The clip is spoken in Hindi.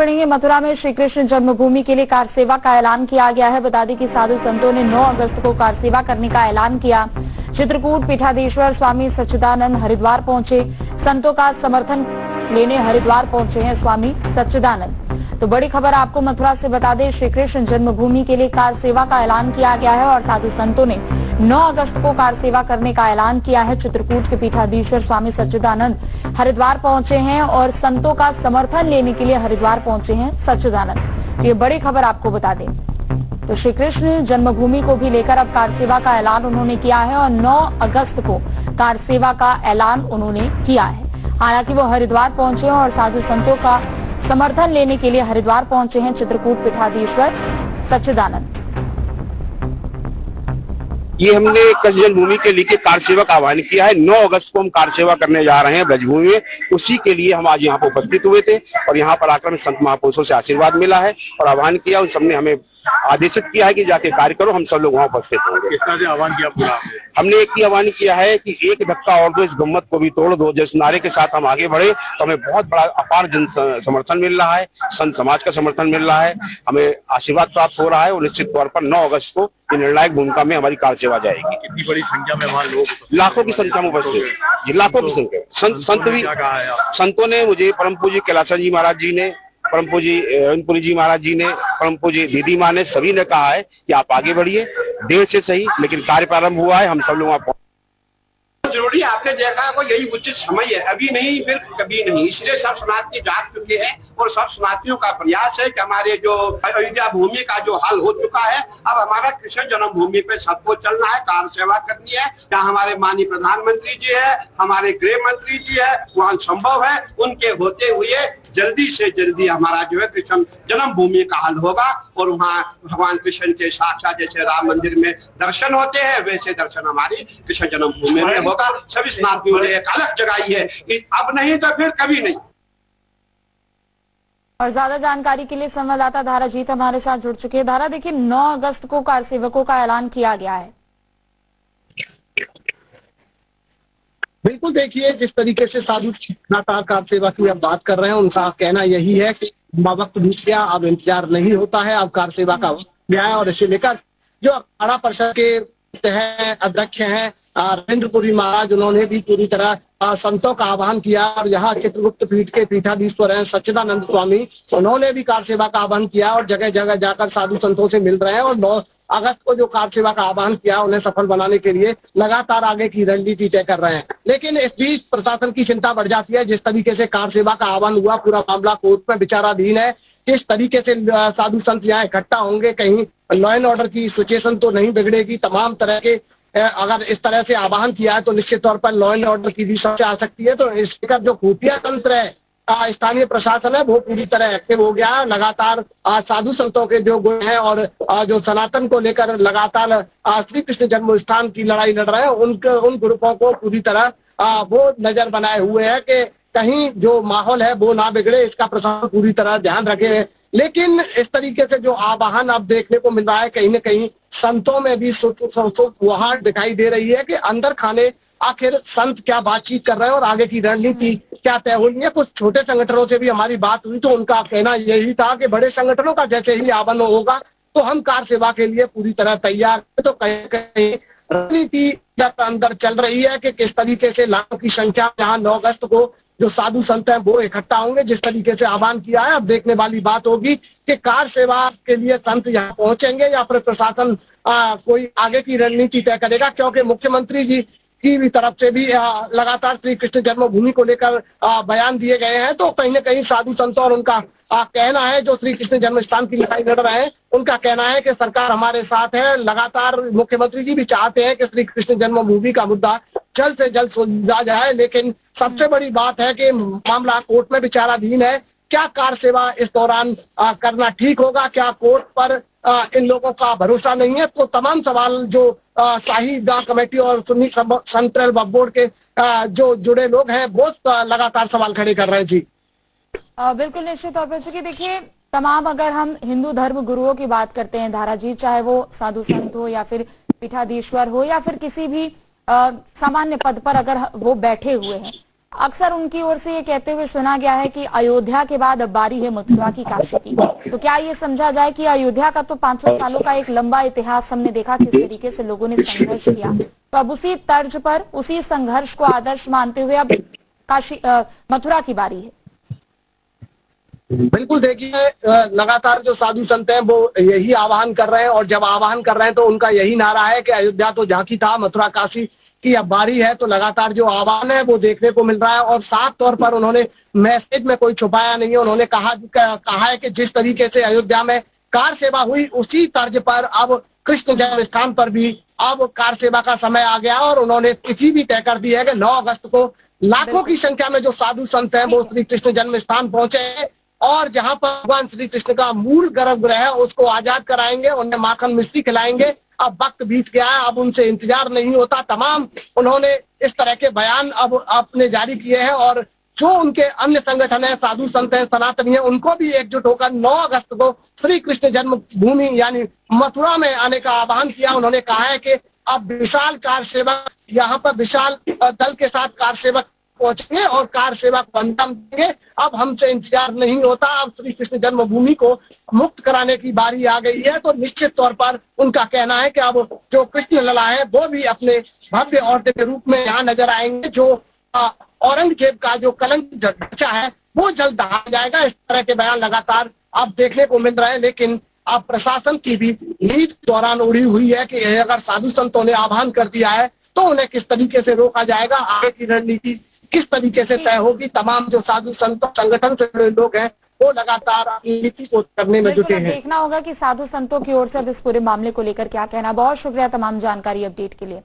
बढ़ेंगे। मथुरा में श्री कृष्ण जन्मभूमि के लिए कार सेवा का ऐलान किया गया है। बता दें कि साधु संतों ने 9 अगस्त को कार सेवा करने का ऐलान किया। चित्रकूट पीठाधीश्वर स्वामी सच्चिदानंद हरिद्वार पहुंचे। संतों का समर्थन लेने हरिद्वार पहुंचे हैं स्वामी सच्चिदानंद। तो बड़ी खबर आपको मथुरा से बता दें, श्री कृष्ण जन्मभूमि के लिए कार सेवा का ऐलान किया गया है और साधु संतों ने 9 अगस्त को कार सेवा करने का ऐलान किया है। चित्रकूट के पीठाधीश्वर स्वामी सच्चिदानंद हरिद्वार पहुंचे हैं और संतों का समर्थन लेने के लिए हरिद्वार पहुंचे हैं सच्चिदानंद। ये बड़ी खबर आपको बता दें। तो श्री कृष्ण जन्मभूमि को भी लेकर अब कार सेवा का ऐलान उन्होंने किया है और 9 अगस्त को कार सेवा का ऐलान उन्होंने किया है। हालांकि वो हरिद्वार पहुंचे हैं और साधु संतों का समर्थन लेने के लिए हरिद्वार पहुंचे हैं चित्रकूट पीठाधीश्वर सच्चिदानंद। ये हमने कृष्ण जन्मभूमि के लिए कार सेवा का आह्वान किया है। 9 अगस्त को हम कार सेवा करने जा रहे हैं ब्रजभूमि में। उसी के लिए हम आज यहाँ पर उपस्थित हुए थे और यहाँ पर आकर संत महापुरुषों से आशीर्वाद मिला है और आह्वान किया। उन सबने हमें आदेशित किया है कि जाके कार्य करो, हम सब लोग वहाँ उपस्थित होंगे। किस तरह से आह्वान किया पूरा? हमने एक ही आह्वान किया है कि एक धक्का और दो, इस गम्मत को भी तोड़ दो। जिस नारे के साथ हम आगे बढ़े तो हमें बहुत बड़ा अपार जन समर्थन मिल रहा है, संत समाज का समर्थन मिल रहा है, हमें आशीर्वाद प्राप्त हो रहा है और निश्चित तौर पर 9 अगस्त को निर्णायक भूमिका में हमारी कार सेवा जाएगी। कितनी बड़ी संख्या में वहाँ लोग? लाखों की संख्या में उपस्थित जी, लाखों की संख्या। संत भी, संतों ने मुझे परम पूज्य कैलाश जी महाराज जी ने, परम पूज्य रविंद्रपुरी जी महाराज जी ने, परम पूज्य दीदी माँ ने, सभी ने कहा है कि आप आगे बढ़िए, देर से सही लेकिन कार्य प्रारंभ हुआ है। हम सब लोग वहाँ जरूरी है। आपने देखा को यही उचित समय है, अभी नहीं फिर कभी नहीं। इसलिए सब शरणार्थी जाग चुके हैं और सब शरणार्थियों का प्रयास है कि हमारे जो अयोध्या भूमि का जो हाल हो चुका है, अब हमारा कृष्ण जन्मभूमि पे सबको चलना है, कार सेवा करनी है। जहाँ हमारे माननीय प्रधानमंत्री जी है, हमारे गृह मंत्री जी है, वहाँ संभव है उनके होते हुए जल्दी से जल्दी हमारा जो है कृष्ण जन्मभूमि का हल होगा और वहाँ भगवान कृष्ण के साक्षात जैसे राम मंदिर में दर्शन होते हैं वैसे दर्शन हमारी कृष्ण जन्मभूमि में होगा। सभी स्नातियों ने एक अलग जगाई है कि अब नहीं तो फिर कभी नहीं। और ज्यादा जानकारी के लिए संवाददाता धारा जीत हमारे साथ जुड़ चुके हैं। धारा, देखिए 9 अगस्त को कार सेवकों का ऐलान किया गया है। बिल्कुल, देखिए जिस तरीके से साधु लगातार कार सेवा की अब बात कर रहे हैं, उनका कहना यही है कि वक्त बीत गया, अब इंतजार नहीं होता है, अब कार सेवा का वक्त गया है। और इसे लेकर जो अखाड़ा परिषद के हैं अध्यक्ष हैं रविंद्रपुरी महाराज, उन्होंने भी पूरी तरह संतों का आह्वान किया और यहाँ चित्रगुप्त पीठ के पीठाधीश्वर हैं सच्चिदानंद स्वामी, उन्होंने भी कार सेवा का आह्वान किया और जगह जगह जाकर साधु संतों से मिल रहे हैं और 9 अगस्त को जो कार सेवा का आह्वान किया उन्हें सफल बनाने के लिए लगातार आगे की रणनीति तय कर रहे हैं। लेकिन इस बीच प्रशासन की चिंता बढ़ जाती है। जिस तरीके से कार सेवा का आह्वान हुआ, पूरा मामला कोर्ट में विचाराधीन है। किस तरीके से साधु संत यहाँ इकट्ठा होंगे, कहीं लॉ एंड ऑर्डर की सिचुएशन तो नहीं बिगड़ेगी। तमाम तरह के अगर इस तरह से आह्वान किया है तो निश्चित तौर पर लॉ एंड ऑर्डर की भी समस्या आ सकती है। तो इसका जो खुफिया तंत्र है, स्थानीय प्रशासन है, वो पूरी तरह एक्टिव हो गया है। लगातार साधु संतों के जो गुण हैं और जो सनातन को लेकर लगातार श्री कृष्ण जन्म स्थान की लड़ाई लड़ रहे हैं, उन ग्रुपों को पूरी तरह वो नजर बनाए हुए है कि कहीं जो माहौल है वो ना बिगड़े, इसका प्रशासन पूरी तरह ध्यान रखे। लेकिन इस तरीके से जो आवाहन अब देखने को मिल रहा है, कहीं न कहीं संतों में भी वहाँ दिखाई दे रही है कि अंदर खाने आखिर संत क्या बातचीत कर रहे हैं और आगे की रणनीति क्या तय हुई है। कुछ छोटे संगठनों से भी हमारी बात हुई तो उनका कहना यही था कि बड़े संगठनों का जैसे ही आह्वान होगा तो हम कार सेवा के लिए पूरी तरह तैयार हैं। तो कहीं कहीं रणनीति अंदर चल रही है कि किस तरीके से लाखों की संख्या जहाँ 9 अगस्त को जो साधु संत हैं वो इकट्ठा होंगे। जिस तरीके से आह्वान किया है, अब देखने वाली बात होगी कि कार सेवा के लिए संत यहाँ पहुंचेंगे या फिर प्रशासन कोई आगे की रणनीति तय करेगा। क्योंकि मुख्यमंत्री जी की भी तरफ से भी लगातार श्री कृष्ण जन्मभूमि को लेकर बयान दिए गए हैं। तो कहीं न कहीं साधु संतों और उनका कहना है, जो श्री कृष्ण जन्म स्थान की लड़ाई लड़ रहे हैं, उनका कहना है कि सरकार हमारे साथ है। लगातार मुख्यमंत्री जी भी चाहते हैं कि श्री कृष्ण जन्मभूमि का मुद्दा जल्द से जल्द सुलझा जाए। लेकिन सबसे बड़ी बात है कि मामला कोर्ट में विचाराधीन है। क्या कार सेवा इस दौरान करना ठीक होगा? क्या कोर्ट पर इन लोगों का भरोसा नहीं है? तो तमाम सवाल जो शाही गांव कमेटी और सुन्नी सेंट्रल वक्फ बोर्ड के जो जुड़े लोग हैं वो लगातार सवाल खड़े कर रहे हैं। जी बिल्कुल, निश्चित तौर पर। चूंकि देखिए तमाम, अगर हम हिंदू धर्म गुरुओं की बात करते हैं धारा जी, चाहे वो साधु संत हो या फिर पीठाधीश्वर हो या फिर किसी भी सामान्य पद पर अगर वो बैठे हुए हैं, अक्सर उनकी ओर से ये कहते हुए सुना गया है कि अयोध्या के बाद अब बारी है मथुरा की, काशी की। तो क्या ये समझा जाए कि अयोध्या का तो 500 सालों का एक लंबा इतिहास हमने देखा किस तरीके से लोगों ने संघर्ष किया, तो अब उसी तर्ज पर उसी संघर्ष को आदर्श मानते हुए अब मथुरा की बारी है। बिल्कुल देखिए, लगातार जो साधु संत हैं वो यही आह्वान कर रहे हैं, और जब आह्वान कर रहे हैं तो उनका यही नारा है कि अयोध्या तो झांकी था, मथुरा काशी की अब बारी है। तो लगातार जो आह्वान है वो देखने को मिल रहा है, और साफ तौर पर उन्होंने मैसेज में कोई छुपाया नहीं है। उन्होंने कहा है कि जिस तरीके से अयोध्या में कार सेवा हुई उसी तर्ज पर अब कृष्ण जन्म स्थान पर भी अब कार सेवा का समय आ गया, और उन्होंने तिथि भी तय कर दी है कि 9 अगस्त को लाखों की संख्या में जो साधु संत हैं वो श्री कृष्ण जन्म स्थान पहुंचे हैं, और जहां पर भगवान श्री कृष्ण का मूल गर्भगृह है उसको आजाद कराएंगे, उन्हें माखन मिश्री खिलाएंगे। अब वक्त बीत गया है, अब उनसे इंतजार नहीं होता। तमाम उन्होंने इस तरह के बयान अब अपने जारी किए हैं, और जो उनके अन्य संगठन है, साधु संत हैं, सनातनी है, उनको भी एकजुट होकर 9 अगस्त को श्री कृष्ण जन्मभूमि यानी मथुरा में आने का आह्वान किया। उन्होंने कहा है कि अब विशाल कार सेवक यहाँ पर विशाल दल के साथ कार सेवक पहुंचेंगे और कार सेवा को अंजाम देंगे। अब हमसे इंतजार नहीं होता, अब श्री कृष्ण जन्मभूमि को मुक्त कराने की बारी आ गई है। तो निश्चित तौर पर उनका कहना है कि अब जो कृष्ण लला है वो भी अपने भव्य और दिव्य रूप में यहाँ नजर आएंगे। जो औरंगजेब का जो कलंक ढचा है वो जल्द दहा जाएगा। इस तरह के बयान लगातार अब देखने को मिल रहे हैं, लेकिन अब प्रशासन की भी नींद दौरान उड़ी हुई है कि अगर साधु संतों ने आह्वान कर दिया है तो उन्हें किस तरीके से रोका जाएगा, आगे की रणनीति किस तरीके से तय होगी। तमाम जो साधु संत संगठन से जुड़े लोग हैं वो लगातार अपनी नीति को करने में जुटे हैं। देखना होगा कि साधु संतों की ओर से अब इस पूरे मामले को लेकर क्या कहना। बहुत शुक्रिया तमाम जानकारी अपडेट के लिए।